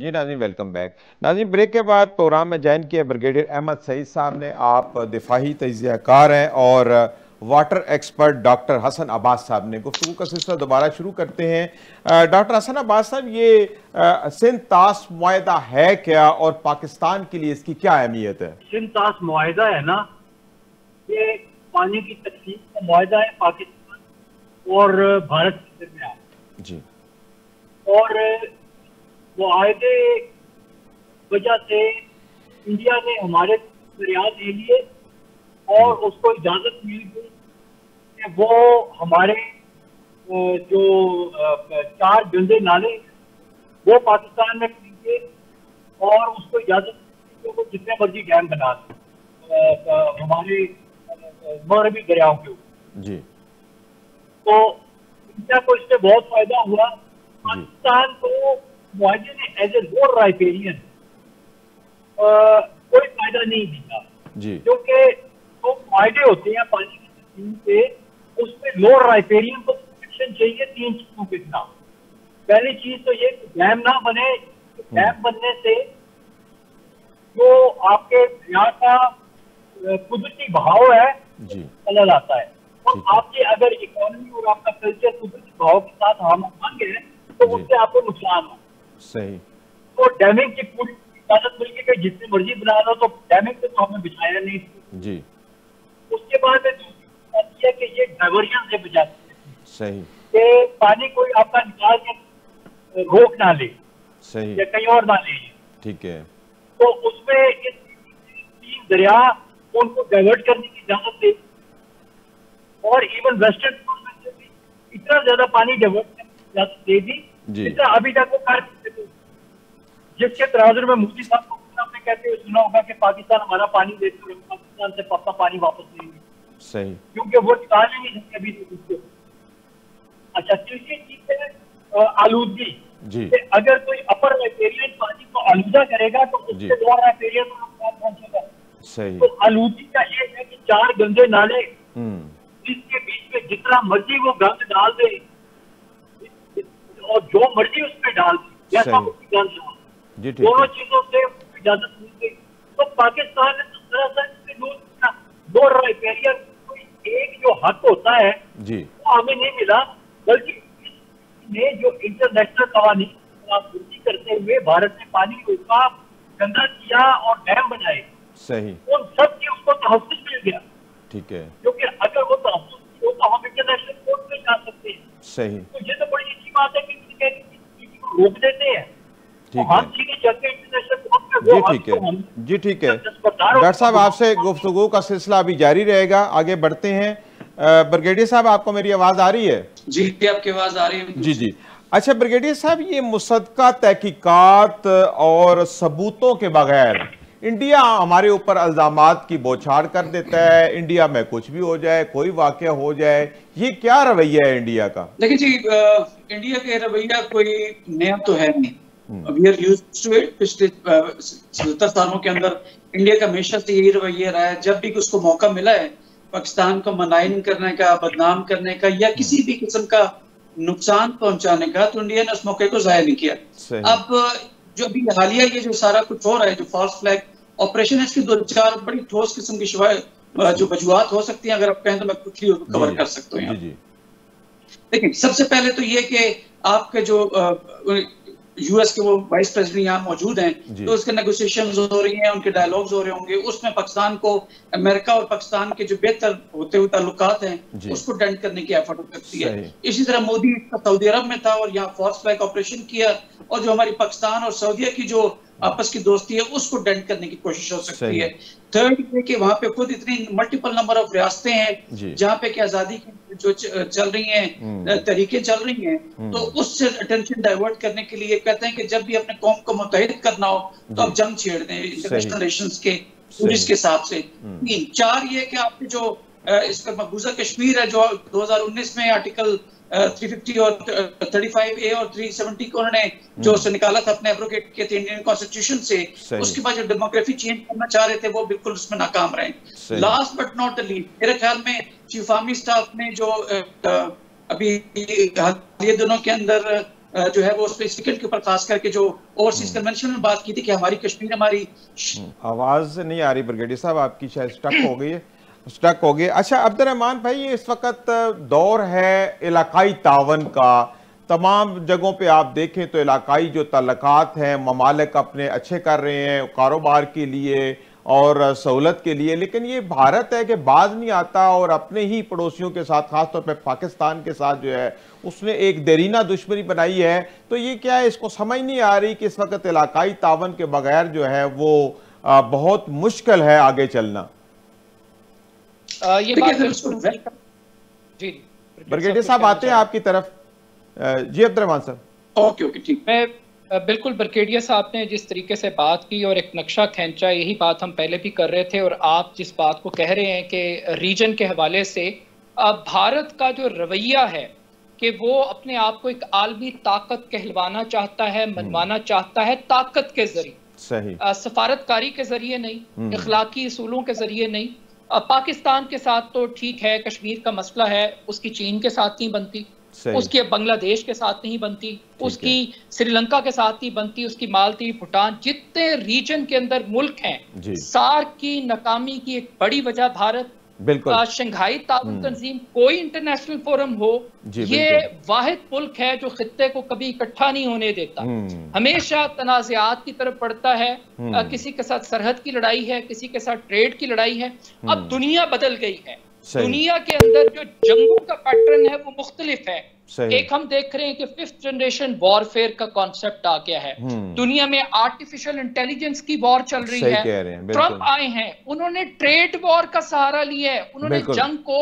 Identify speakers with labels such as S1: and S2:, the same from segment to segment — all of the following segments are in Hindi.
S1: जी नाज़रीन, वेलकम बैक। नाज़रीन, ब्रेक के बाद प्रोग्राम में ज्वाइन किया ब्रिगेडियर अहमद सईद साहब ने। आप दिफाही तजियाकार हैं और water expert doctor Hasan Abbas साहब ने। गुफ्तगू का सिलसिला दोबारा शुरू करते हैं। डॉक्टर हसन अब्बास साहब, ये सिंध तास मुआहदा है क्या और पाकिस्तान के लिए इसकी क्या अहमियत है?
S2: सिंध तास मुआहदा है ना, ये पानी की तकसीम का मुआहदा है पाकिस्तान और भारत के दरमियान।
S1: जी।
S2: और मुआहदे वजह से इंडिया ने हमारे दरिया ले लिए और उसको इजाजत मिल गई कि वो हमारे जो 4 गंदे नाले वो पाकिस्तान में खरीदे और उसको इजाजत मिली कि वो जितने मर्जी डैम बना दें हमारे मगरबी दरियाओं के ऊपर।
S1: जी।
S2: तो इंडिया को इससे बहुत फायदा हुआ। पाकिस्तान को मुआहदे ने एज ए लोअर राइपेरियन कोई फायदा नहीं दिया, क्योंकि जो मुआहदे होते हैं पानी की तकसीम पे, उसमें लोअर राइपेरियन को प्रोटेक्शन चाहिए 3 चीजों के खिलाफ। पहली चीज तो ये डैम ना बने। डैम बनने से जो आपके दरिया का कुदरती बहाव है खलल आता है, और आपकी अगर इकोनॉमी और आपका कल्चर कुदरती बहाव के साथ हम है तो उससे आपको नुकसान हो।
S1: सही।
S2: तो डैमिंग की पूरी इजाजत मिल के जितनी मर्जी बना लो, तो डैमिंग से तो हमें बिछाया नहीं
S1: जी।
S2: उसके बाद में दूसरी बात यह कि ये डाइवर्जन से बचाते हैं।
S1: सही।
S2: कि पानी कोई आपका निकाल के रोक ना ले।
S1: सही।
S2: या कहीं और ना ले। ठीक
S1: है।
S2: तो उसमें इस 3 दरिया उनको डाइवर्ट करने की इजाजत दे, और इवन वेस्टर्न में भी इतना ज्यादा पानी डाइवर्ट करने की इजाजत दे दी जितना अभी तक वो कर सकते थे। जिसके तराजुर में मोदी साहब को आपने कहते हुए सुना होगा कि पाकिस्तान हमारा पानी देते हुए पाकिस्तान से पापा पानी वापस लेंगे।
S1: सही।
S2: क्योंकि वो निकाल नहीं सकते अभी तो। अच्छा, तीसरी चीज है आलूदगी। जी। अगर कोई अपर राइपेरियन पानी को आलूदा करेगा तो उससे लोअर राइपेरियन को नुकसान पहुंचेगा। सही। तो आलूदगी का ये है कि 4 गंदे नाले जिसके बीच में जितना मर्जी वो गंद डाल दे और जो मर्जी उसमें डाल दे, जैसा उसकी गंद डाल, दोनों चीजों से इजाजत मिल गई। तो पाकिस्तान ने दरअसल दो राइपेरियन कोई एक जो हक होता है वो हमें नहीं मिला, बल्कि ने जो इंटरनेशनल कवानीन खिलाफवर्जी करते हुए भारत ने पानी रोका, गंदा किया और डैम बनाए। सही। उन सब की उसको तहफ्फुज़ मिल गया। ठीक है। क्योंकि अगर वो तहफ्फुज़ हो तो हम इंटरनेशनल कोर्ट में जा सकते हैं। सही। तो ये तो बड़ी अच्छी बात है कि रोक देते हैं। ठीक है।
S1: जी ठीक है। जी ठीक है। डॉक्टर साहब, आपसे गुफ्तगू का सिलसिला अभी जारी रहेगा, आगे बढ़ते हैं। ब्रिगेडियर साहब, आपको मेरी आवाज आ रही है?
S3: जी, आपकी आवाज आ रही है।
S1: जी जी। अच्छा ब्रिगेडियर साहब, ये मुसद्दका तहकीकात और सबूतों के बगैर इंडिया हमारे ऊपर इल्जामात की बौछार कर देता है। इंडिया में कुछ भी हो जाए, कोई वाकया हो जाए, ये क्या रवैया है इंडिया का?
S3: देखिए जी, इंडिया का रवैया कोई नया तो है नहीं। We are used to it. पिछले 70 सालों के अंदर इंडिया का हमेशा से यही रवैया रहा है। जब भी उसको मौका मिला है पाकिस्तान को मनाइन करने का, बदनाम करने का या किसी भी किस्म का नुकसान पहुंचाने का, तो इंडिया ने उस मौके को जाया नहीं किया। अब जो अभी हालिया ये जो सारा कुछ हो रहा है, जो फॉल्स फ्लैग ऑपरेशन है, इसकी 2-4 बड़ी ठोस किस्म की जो वजूहात हो सकती हैं। अगर आप कहें तो मैं कुछ ही कवर कर सकता हूँ। देखिए, सबसे पहले तो ये कि आपके जो यूएस के वो वाइस प्रेसिडेंट यहाँ मौजूद हैं, तो उसके नेगोशिएशंस हो रही हैं, उनके डायलॉग्स हो रहे होंगे। उसमें पाकिस्तान को, अमेरिका और पाकिस्तान के जो बेहतर होते हुए ताल्लुकात हैं उसको डेंट करने की एफर्ट हो सकती है। इसी तरह मोदी सऊदी अरब में था और यहाँ फॉल्स फ्लैग ऑपरेशन किया, और जो हमारी पाकिस्तान और सऊदीया की जो आपस की दोस्ती है उसको डेंट करने की कोशिश हो सकती है। थर्ड ये कि वहां पे खुद इतनी मल्टीपल नंबर ऑफ रियासतें हैं जहाँ पे कि आजादी की जो चल रही हैं, तरीके चल रही हैं, तो उससे अटेंशन डाइवर्ट करने के लिए कहते हैं कि जब भी अपने कौम को मुत्तहिद करना हो तो आप जंग छेड़ दें इंटरनेशनल रिलेशंस के पुलिस के हिसाब से। 4 ये कि आपके जो इसका मकबूजा कश्मीर है, जो 2019 में आर्टिकल 350 और 35A और 370 को उन्होंने जो से निकाला था, अपने एब्रोगेट किए थे इंडियन कॉन्स्टिट्यूशन से, उसके बाद जो डेमोग्राफी चेंज करना चाह रहे थे वो बिल्कुल उसमें नाकाम रहे। लास्ट बट नॉट लीस्ट, मेरे ख्याल में चीफ आर्मी स्टाफ ने जो अभी हालिया दिनों के अंदर जो है वो स्पेसिफिकली के ऊपर खास करके जो ओवरसीज कन्वेंशन में बात की थी कि हमारी कश्मीर हमारी।
S1: आवाज नहीं आ रही ब्रिगेडियर साहब आपकी, शायद स्टक हो गई है, स्टक हो गई। अच्छा अब्दुर्रहमान भाई, ये इस वक्त दौर है इलाकाई तावन का। तमाम जगहों पे आप देखें तो इलाकाई जो ताल्लुकात हैं, ममालिक अपने अच्छे कर रहे हैं कारोबार के लिए और सहूलत के लिए, लेकिन ये भारत है कि बाज नहीं आता और अपने ही पड़ोसियों के साथ, खासतौर पे पाकिस्तान के साथ जो है उसने एक देरीना दुश्मनी बनाई है। तो ये क्या है, इसको समझ नहीं आ रही कि इस वक्त इलाकाई तावन के बगैर जो है वो बहुत मुश्किल है आगे चलना।
S4: ये बात जी
S1: ब्रिगेडियर साहब आते हैं आपकी तरफ। जी अब्दुर्रहमान साहब।
S3: ओके ठीक।
S4: मैं बिल्कुल ब्रिगेडियर साहब ने जिस तरीके से बात की और एक नक्शा खींचा, यही बात हम पहले भी कर रहे थे और आप जिस बात को कह रहे हैं कि रीजन के हवाले से भारत का जो रवैया है कि वो अपने आप को एक आलमी ताकत कहलवाना चाहता है, मनवाना चाहता है ताकत के जरिए, सही सफारतकारी के जरिए नहीं, इखलाकी असूलों के जरिए नहीं। पाकिस्तान के साथ तो ठीक है, कश्मीर का मसला है, उसकी चीन के साथ नहीं बनती, उसकी बांग्लादेश के साथ नहीं बनती, उसकी श्रीलंका के साथ नहीं बनती, उसकी मालदीव, भूटान, जितने रीजन के अंदर मुल्क हैं, सार्क की नाकामी की एक बड़ी वजह भारत। शंघाई ताउन तंजीम, कोई इंटरनेशनल फोरम हो, ये वाहिद मुल्क है जो खित्ते को कभी इकट्ठा नहीं होने देता, हमेशा तनाज़ात की तरफ बढ़ता है। किसी के साथ सरहद की लड़ाई है, किसी के साथ ट्रेड की लड़ाई है। अब दुनिया बदल गई है, दुनिया के अंदर जो जंगों का पैटर्न है वो मुख्तलिफ है। एक हम देख रहे हैं कि 5th जनरेशन वॉरफेयर का कॉन्सेप्ट आ गया है, दुनिया में आर्टिफिशियल इंटेलिजेंस की वॉर चल रही है। ट्रंप आए हैं, उन्होंने ट्रेड वॉर का सहारा लिया है, उन्होंने जंग को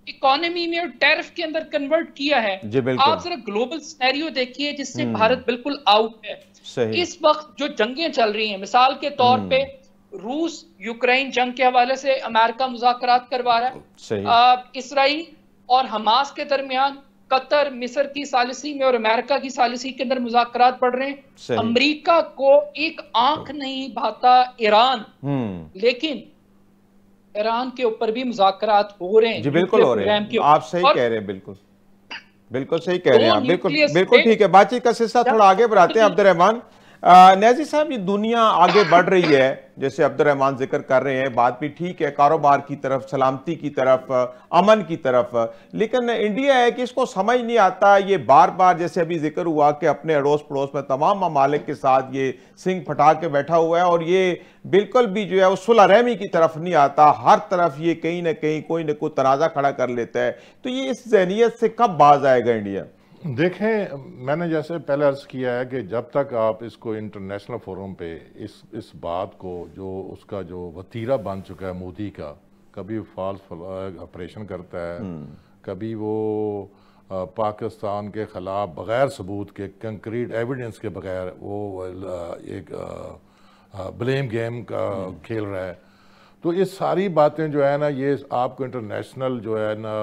S4: इकोनॉमी में और टैरिफ के अंदर कन्वर्ट किया है। आप जरा ग्लोबल सिनेरियो देखिए जिससे भारत बिल्कुल आउट है। इस वक्त जो जंगें चल रही हैं, मिसाल के तौर पे रूस यूक्रेन जंग के हवाले से अमेरिका मुज़ाकरात करवा रहा है, इसराइल और हमास के दरमियान कतर, मिस्र की सालिसी में और अमेरिका की सालिसी के अंदर मुज़ाकरात बढ़ रहे हैं। अमेरिका को एक आंख नहीं भाता ईरान, लेकिन ईरान के ऊपर भी मुज़ाकरात हो रहे हैं। जी बिल्कुल हो रहे हैं, आप सही कह रहे हैं, बिल्कुल बिल्कुल सही कह रहे हैं आप, बिल्कुल ठीक है। बातचीत का सिलसिला थोड़ा आगे बढ़ाते हैं अब्दुर्रहमान। न्याजी साहब, ये दुनिया आगे बढ़ रही है, जैसे अब्दुर्रहमान जिक्र कर रहे हैं, बात भी ठीक है, कारोबार की तरफ, सलामती की तरफ, अमन की तरफ, लेकिन इंडिया है कि इसको समझ नहीं आता। ये बार बार जैसे अभी जिक्र हुआ कि अपने अड़ोस पड़ोस में तमाम ममालिक के साथ ये सिंह फटा के बैठा हुआ है और ये बिल्कुल भी जो है वो सुलह रहमी की तरफ नहीं आता, हर तरफ ये कहीं ना कहीं कोई ना कोई तनाज़ा खड़ा कर लेता है। तो ये इस ज़हनियत से कब बाज आएगा इंडिया?
S5: देखें, मैंने जैसे पहले अर्ज किया है कि जब तक आप इसको इंटरनेशनल फोरम पे इस बात को, जो उसका जो वतीरा बन चुका है मोदी का, कभी फॉल्स फ्लैग ऑपरेशन करता है, कभी वो पाकिस्तान के खिलाफ बगैर सबूत के, कंक्रीट एविडेंस के बगैर वो एक ब्लेम गेम का खेल रहा है। तो ये सारी बातें जो है ना, ये आपको इंटरनेशनल जो है ना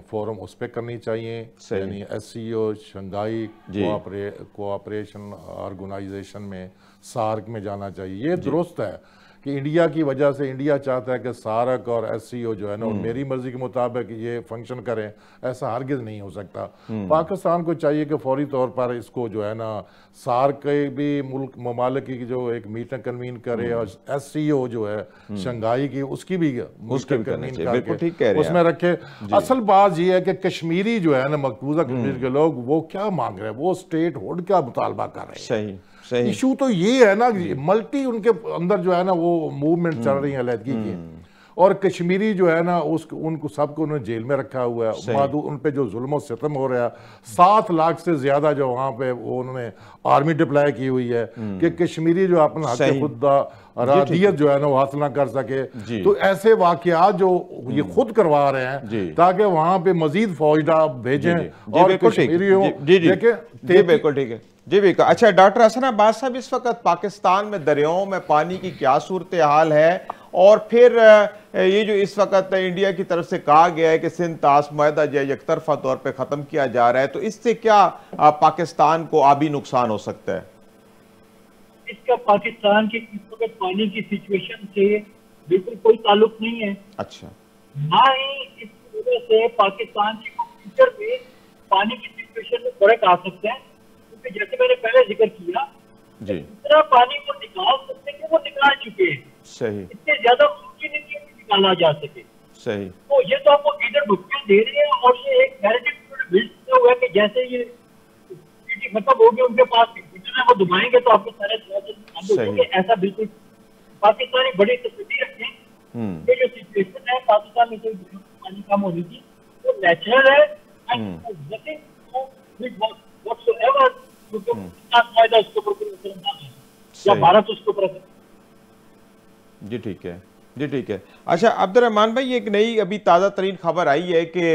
S5: फोरम उस पर करनी चाहिए, यानी SCO, शंघाई कोऑपरेशन ऑर्गेनाइजेशन में, सार्क में जाना चाहिए। ये दुरुस्त है कि इंडिया की वजह से, इंडिया चाहता है कि सार्क और SCO जो है ना मेरी मर्जी के मुताबिक ये फंक्शन करें, ऐसा हरगिज नहीं हो सकता। पाकिस्तान को चाहिए कि फौरी तौर पर इसको जो है ना सार्क के भी मुल्क ममालिक की जो एक मीटिंग कन्वीन करे और SCO जो है शंघाई की उसकी भी मीटिंग कन्वीन करके उसमें रखे। असल बात ये है कि कश्मीरी जो है ना, मकबूजा कश्मीर के लोग वो क्या मांग रहे हैं, वो स्टेट हुड का मुतालबा कर रहे हैं। इशू तो ये है ना, मल्टी उनके अंदर जो है ना वो मूवमेंट चल रही है अलहदगी की, और कश्मीरी जो है ना उनको सबको उन्होंने जेल में रखा हुआ है। उन पे जो जुल्म और सितम हो रहा है, 7 लाख से ज्यादा जो वहां पे वो उन्होंने आर्मी डिप्लॉय की हुई है कि कश्मीरी जो अपना हक खुद रादियत जो है ना वो हासिल ना कर सके। तो ऐसे वाकयात जो ये खुद करवा रहे हैं ताकि वहां पे मजीद फौज भेजें और कश्मीरियों देखें।
S1: बिल्कुल ठीक है जी बिल्कुल। अच्छा डॉक्टर हसन अब्बास साहब, इस वक्त पाकिस्तान में दरियाओं में पानी की क्या सूरत हाल है, और फिर ये जो इस वक्त इंडिया की तरफ से कहा गया है कि सिंध ताश मुआहदा जो एक तरफा तौर पे खत्म किया जा रहा है, तो इससे क्या पाकिस्तान को आबी नुकसान हो सकता है?
S2: इसका पाकिस्तान की इस वक्त पानी की सिचुएशन से बिल्कुल कोई ताल्लुक नहीं है। अच्छा, ना ही इस वजह से पाकिस्तान की फ्यूचर में पानी की सिचुएशन में फर्क आ सकता है। क्योंकि जैसे मैंने पहले जिक्र किया
S1: जी,
S2: जितना पानी को निकाल सकते हैं वो निकाल चुके हैं,
S1: सही,
S2: इससे ज्यादा मुमकिन नहीं है कि निकाला जा सके।
S1: सही,
S2: तो ये तो आपको इधर भुगतान दे रहे हैं और ये एक नैरेटिव बिल्ड किया हुआ है कि जैसे ये खत्म हो गया उनके पास कंप्यूटर है, वो दबाएंगे तो आपको सारे बंद हो जाएंगे। ऐसा बिल्कुल पाकिस्तानी बड़ी तस्वीर रखें, ये जो सिचुएशन है पाकिस्तान में जो पानी कम होनी थी वो नेचुरल है, फायदा उसके ऊपर या भारत उसके ऊपर।
S1: जी ठीक है, जी ठीक है। अच्छा अब्दुर्रहमान भाई, एक नई अभी ताज़ा तरीन खबर आई है कि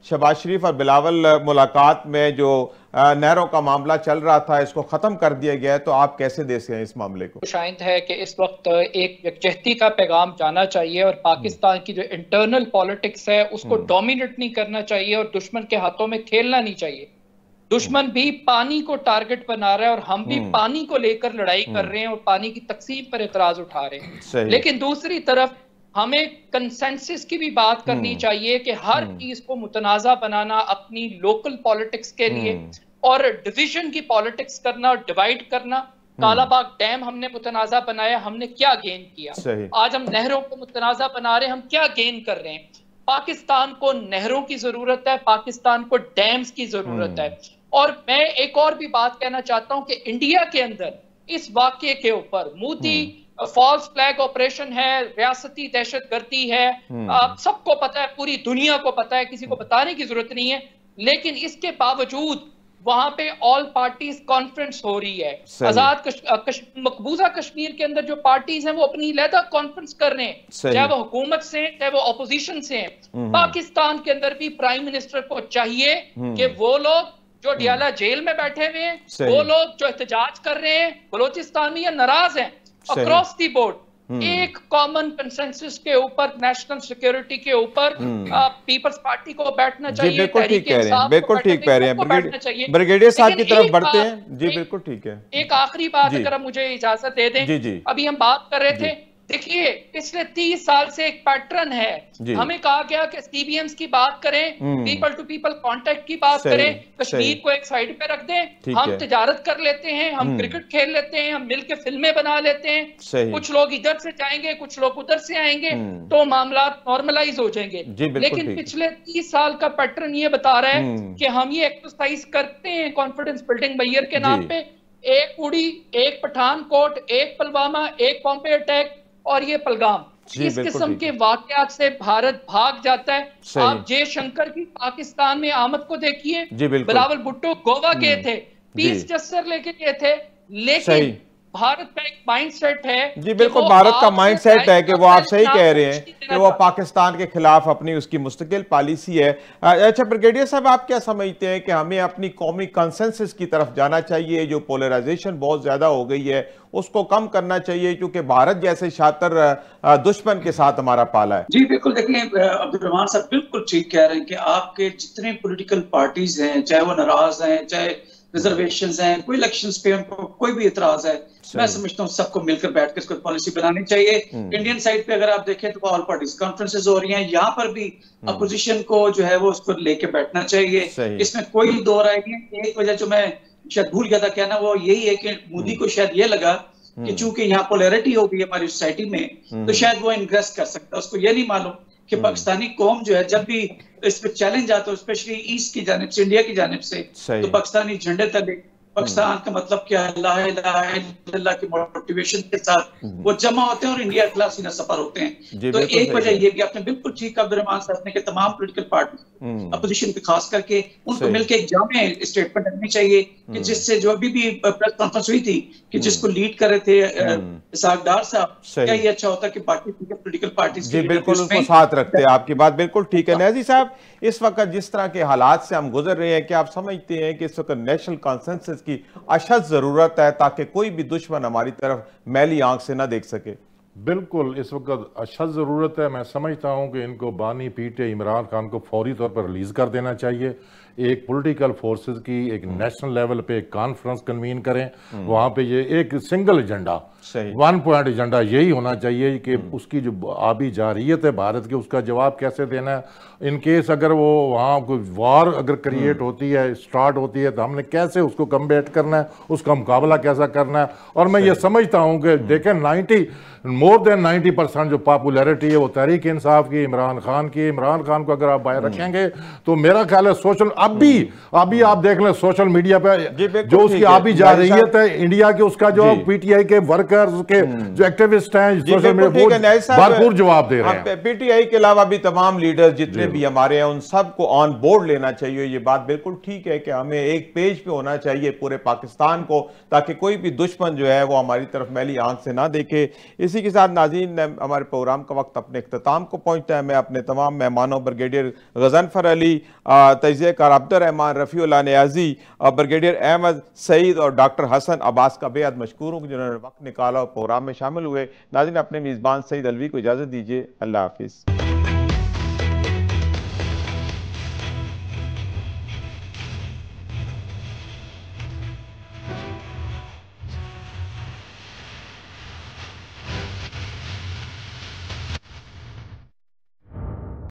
S1: शहबाज शरीफ और बिलावल मुलाकात में जो नहरों का मामला चल रहा था इसको ख़त्म कर दिया गया है, तो आप कैसे देखते हैं इस मामले को?
S4: शायद है कि इस वक्त एक यकजहती का पैगाम जाना चाहिए और पाकिस्तान की जो इंटरनल पॉलिटिक्स है उसको डोमिनेट नहीं करना चाहिए और दुश्मन के हाथों में खेलना नहीं चाहिए। दुश्मन भी पानी को टारगेट बना रहा है और हम भी पानी को लेकर लड़ाई कर रहे हैं और पानी की तकसीम पर एतराज उठा रहे हैं। लेकिन दूसरी तरफ हमें कंसेंसस की भी बात करनी चाहिए कि हर चीज को मुतनाज़ा बनाना अपनी लोकल पॉलिटिक्स के लिए और डिवीजन की पॉलिटिक्स करना और डिवाइड करना। कालाबाग डैम हमने मुतनाज़ा बनाया, हमने क्या गेन किया? आज हम नहरों को मुतनाज़ा बना रहे हैं, हम क्या गेन कर रहे हैं? पाकिस्तान को नहरों की जरूरत है, पाकिस्तान को डैम्स की जरूरत है। और मैं एक और भी बात कहना चाहता हूं कि इंडिया के अंदर इस वाकये के ऊपर मोदी फॉल्स फ्लैग ऑपरेशन है, रियासती दहशतगर्दी है, सबको पता है, पूरी दुनिया को पता है, किसी को बताने की जरूरत नहीं है। लेकिन इसके बावजूद वहां पे ऑल पार्टीज कॉन्फ्रेंस हो रही है। आजाद मकबूजा कश्मीर के अंदर जो पार्टीज हैं वो अपनी अलहदा कॉन्फ्रेंस कर रहे हैं, चाहे वो हुकूमत से हैं चाहे वो ऑपोजिशन से हैं। पाकिस्तान के अंदर भी प्राइम मिनिस्टर को चाहिए कि वो लोग जो डियाला जेल में बैठे हुए हैं, वो लोग जो एहतजाज कर रहे हैं बलोचिस्तान में या नाराज हैं, अक्रॉस दी बोर्ड एक कॉमन कंसेंसस के ऊपर, नेशनल सिक्योरिटी के ऊपर पीपल्स पार्टी को बैठना चाहिए।
S1: बिल्कुल ठीक कह रहे हैं, बिल्कुल ठीक कह रहे हैं। ब्रिगेडियर साहब की तरफ बढ़ते हैं। जी बिल्कुल ठीक है।
S4: एक आखिरी बात अगर आप मुझे इजाजत दे दें, अभी हम बात कर रहे थे, देखिए पिछले 30 साल से एक पैटर्न है। हमें कहा गया कि सीबीएम्स की बात करें, पीपल टू पीपल कांटेक्ट की बात करें, कश्मीर को एक साइड पे रख दें, हम तिजारत कर लेते हैं, हम क्रिकेट खेल लेते हैं, हम मिलके फिल्में बना लेते हैं, कुछ लोग इधर से जाएंगे कुछ लोग उधर से आएंगे, तो मामला नॉर्मलाइज हो जाएंगे। लेकिन पिछले 30 साल का पैटर्न ये बता रहा है कि हम ये एक्सरसाइज करते हैं कॉन्फिडेंस बिल्डिंग मैयर के नाम पे, एक उड़ी, एक पठानकोट, एक पुलवामा, एक बॉम्बे अटैक और ये पलगाम, इस किस्म के वाकयात से भारत भाग जाता है। आप जयशंकर की पाकिस्तान में आमद को देखिए, बिलावल भुट्टो गोवा गए थे, पीस जस्टर लेके गए थे, लेकिन भारत का एक माइंडसेट है।
S1: जी बिल्कुल, भारत का माइंडसेट है कि वो, आप सही कह रहे हैं कि वो पाकिस्तान के खिलाफ अपनी उसकी मुस्तकिल पॉलिसी है। अच्छा ब्रिगेडियर साहब, आप क्या समझते हैं कि हमें अपनी कौमी कंसेंसस की तरफ जाना चाहिए? जो पोलराइजेशन बहुत ज्यादा हो गई है उसको कम करना चाहिए, क्योंकि भारत जैसे शातिर दुश्मन के साथ हमारा पाला है।
S3: जी बिल्कुल, देखिए अब्दुर्रहमान साहब बिल्कुल ठीक कह रहे हैं कि आपके जितने पॉलिटिकल पार्टीज हैं, चाहे वो नाराज हैं, चाहे रिजर्वेशंस हैं, कोई इलेक्शंस पे उनको कोई भी इतराज है, मैं समझता हूँ सबको मिलकर बैठ के इसको पॉलिसी बनानी चाहिए। इंडियन साइड पे अगर आप देखें तो ऑल पार्टीज कॉन्फ्रेंसेस हो रही हैं, यहाँ पर भी अपोजिशन को जो है वो उसको लेके बैठना चाहिए, इसमें कोई दो राय नहीं। एक वजह जो मैं शायद भूल गया था कहना वो यही है कि मोदी को शायद ये लगा कि चूंकि यहाँ पोलैरिटी हो गई हमारी सोसाइटी में, तो शायद वो इन्ग्रेस कर सकता है। उसको ये नहीं मालूम कि पाकिस्तानी कौम जो है जब भी इस पे चैलेंज आता है, स्पेशली ईस्ट की जानिब से, इंडिया की जानिब से, तो पाकिस्तानी झंडे तले पाकिस्तान का मतलब क्या है, ला इलाहा इल्लल्लाह की मोटिवेशन के साथ वो जमा होते हैं और इंडिया के खिलाफ सीना सफर होते हैं। तो एक वजह ये भी आपने बिल्कुल ठीक अब्दुर्रहमान साहब ने कि तमाम पॉलिटिकल पार्टी अपोजिशन पे खास करके उनको मिलकर एक जामे स्टेटमेंट रखनी चाहिए कि जिससे जो अभी भी प्रेस कॉन्फ्रेंस हुई थी कि जिसको लीड कर रहे थे इसहाक डार साहब, क्या ये अच्छा होता कि बाकी पॉलिटिकल पार्टीज
S1: बिल्कुल उसको साथ रखते हैं। आपकी बात बिल्कुल ठीक है। नज़ी साहब, इस वक्त जिस तरह के हालात से हम गुजर रहे हैं, क्या आप समझते हैं कि इस वक्त नेशनल कंसेंसस की अशद जरूरत है ताकि कोई भी दुश्मन हमारी तरफ मैली आंख से ना देख सके?
S5: बिल्कुल इस वक्त अशद ज़रूरत है। मैं समझता हूँ कि इनको बानी पीटे इमरान खान को फौरी तौर पर रिलीज़ कर देना चाहिए। एक पॉलिटिकल फोर्सेस की एक नेशनल लेवल पे कॉन्फ्रेंस कन्वीन करें, वहां पे ये एक single agenda, one point agenda यही होना चाहिए कि उसकी जो आबी जारियत है भारत की, उसका जवाब कैसे देना है। इन केस अगर वो वहाँ कोई वार अगर क्रिएट होती है, स्टार्ट होती है, तो हमने कैसे उसको कम्बेट करना है, उसका मुकाबला कैसा करना है। और मैं ये समझता हूँ कि देखें मोर देन 90% जो पॉपुलैरिटी है वो तहरीक इंसाफ की, इमरान खान की। इमरान खान को अगर आप बाहर रखेंगे तो मेरा ख्याल है सोशल अभी आप देख लें सोशल मीडिया पे जो उसकी आबी जा रही है इंडिया के, उसका जो पीटीआई के वर्कर्स के जो एक्टिविस्ट हैं सोशल मीडिया भरपूर जवाब दे रहे हैं।
S1: पीटीआई के अलावा भी तमाम लीडर्स जितने भी हमारे हैं उन सबको ऑन बोर्ड लेना चाहिए। ये बात बिल्कुल ठीक है कि हमें एक पेज पे होना चाहिए पूरे पाकिस्तान को, ताकि कोई भी दुश्मन जो है वो हमारी तरफ मैली आंख से ना देखे। इसी के साथ नाज़रीन हमारे प्रोग्राम का वक्त अपने इख्तिताम को पहुंचता है। मैं अपने तमाम मेहमानों ब्रिगेडियर गज़नफर अली, तजिज़ेकार अब्दुर्रहमान, रफ़ीउल्लाह नियाज़ी, ब्रिगेडियर अहमद सईद और डॉक्टर हसन अब्बास का बेहद मशकूर हूँ जिन्होंने वक्त निकाला और प्रोग्राम में शामिल हुए। नाज़रीन अपने मेज़बान सईद अलवी को इजाज़त दीजिए। अल्लाह हाफ़िज़।